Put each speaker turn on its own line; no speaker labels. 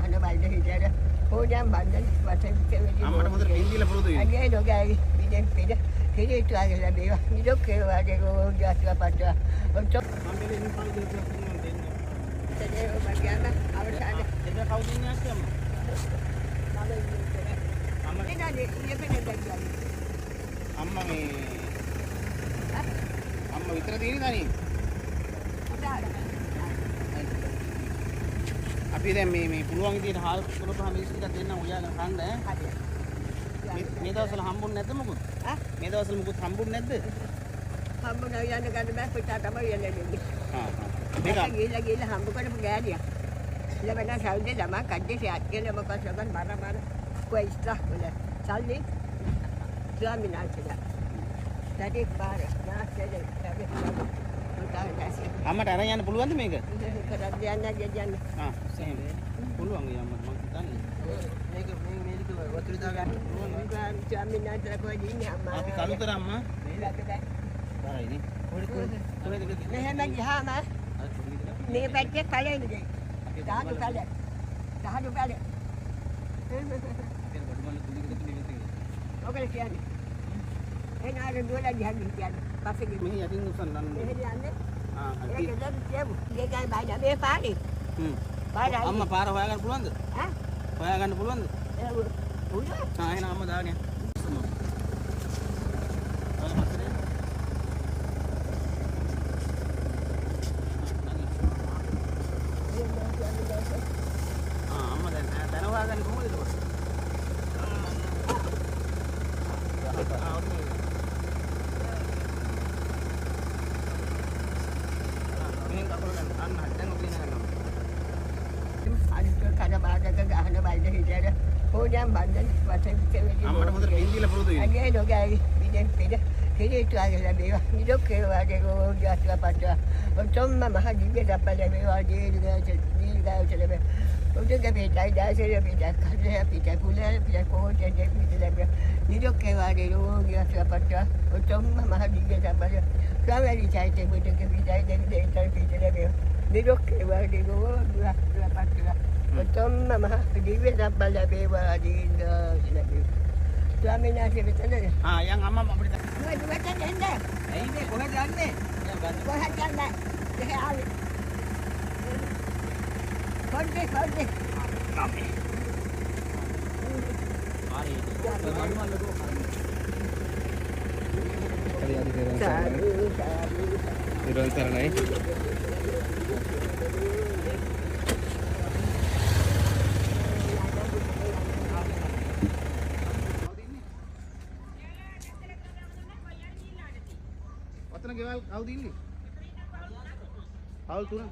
ගහන බල්ද හිටියට ඕජම් බන්දන් වටේ කෙවෙදි
අම්මට හොඳට පින්දීලා පුරුදු වෙන්න.
අගේ නොගෑවි පිටෙන් පිට කෙරේට ආගෙන ලැබේවා නිරොක් වගේ ගෝජාස්ලා පට්ටා ඔච්චෝ
අම්මේ ඉන්න කවුද කියලා දෙන්න.
තේ මගියම අවසාන
එද කවුද ඉන්නේ අක්කම?
අම්මා නේද ඉයපෙනේ දැක්කා
අම්මා මේ අම්මා විතර තියෙන්නේ තනියෙන්. අපි දැන් මේ පුළුවන් විදිහට හාල් කරපුවාම මිනිස්සු ටිකක් දෙන්න ඔයාලා කන්න ඈ. මේ දවස්වල හම්බුන්නේ නැද්ද මොකුත්? මේ දවස්වල මොකුත් හම්බුන්නේ නැද්ද?
හම්බුනා යන්න ගන්න බෑ පිටා තමයි යන්නේ.
මේක
ගිහලා හම්බ කරපු ගෑනියක්. ඉලවන සල්ලි ළමා කඩේ සියත් කියලා මොකක්ද සබන් බර කොයිස්ලා වල සල්ලි ස්වාමිනාචලා. දැටි පාර නාස්සේ
අම්මට අරන් යන්න පුළුවන්ද මේක?
කරත් යන්න.
සෙහෙම. පුළුවන් ගේ අම්මට මම හිතන්නේ. මේක වතුර දා ගන්න පුළුවන්.
ස්වාමිනාචලා කොහෙද ඉන්නේ අම්මා?
අපි කලුතර අම්මා. බරයිනේ.
මෙහෙම ගියාම මේ පැත්තේ කලෙන්නේ. දහඩු කලේ. ඔකල කියන්නේ. එනාර දුවලා ගියන් කියන්නේ. පස්සේ ගිහින්
මෙහි යටින් උස්සන්න
මෙහෙ යන්නේ.
අපි
ඒක දැන් කියමු. ඒකයි බයිලා මේ පාරේ. පාරයි.
අම්මා පාර හොයාගන්න පුළුවන්ද?
ඈ?
හොයාගන්න පුළුවන්ද?
පුළුවන්.
එහෙනම් අම්මා දාගෙන. අම්මා දැන් හොයාගන්න කොහොමද ඒක?
ගහන බල්ද හිටියට ඕජම් බන්දන් වටේ කෙවෙදි
අම්මට හොඳට පින්දීලා පුරුදු වෙන්න.
අගේ නොගෑවි පිටෙන් පිට කෙරේට ආගෙන ලැබේවා නිරොක් වගේ ගෝජාස්ලා පට්ටා ඔච්චොම්ම මහ දිව්‍ය දප්පල ලැබේවා දීර්ඝායුෂ ලැබේ ඔච්චොක පිටයි දැසෙර පිට කඩේ පිට කුලේ පිට කොහොටේ පිට ලැබේ නිරොක් වගේ ගෝජාස්ලා පට්ටා ඔච්චොම්ම මහ දිව්‍ය දප්පල කාවැලි චෛත්‍ය පිටක පිටයි දෙවිදෙන්තර පිට ලැබේවා නිරොක් වගේ ගෝජාස්ලා පට්ටා ඔච්චොම්ම මහ දිව්‍ය දප්පල ලැබේවා දීර්ඝායුෂ ලැබේවා ස්වාමිනාචලා විතරද?
යන් අම්මා අපිට
මොකද මෙතන එන්නේ?
ඇයි මේ කොහෙද යන්නේ?
කොහෙද යන්නේ? දෙහ ආවේ. කොණ්ඩේ.
හරි. ඉරන් සරණයි. ඔතන ගෙවල් කවුද ඉන්නේ? අවුල් තුන.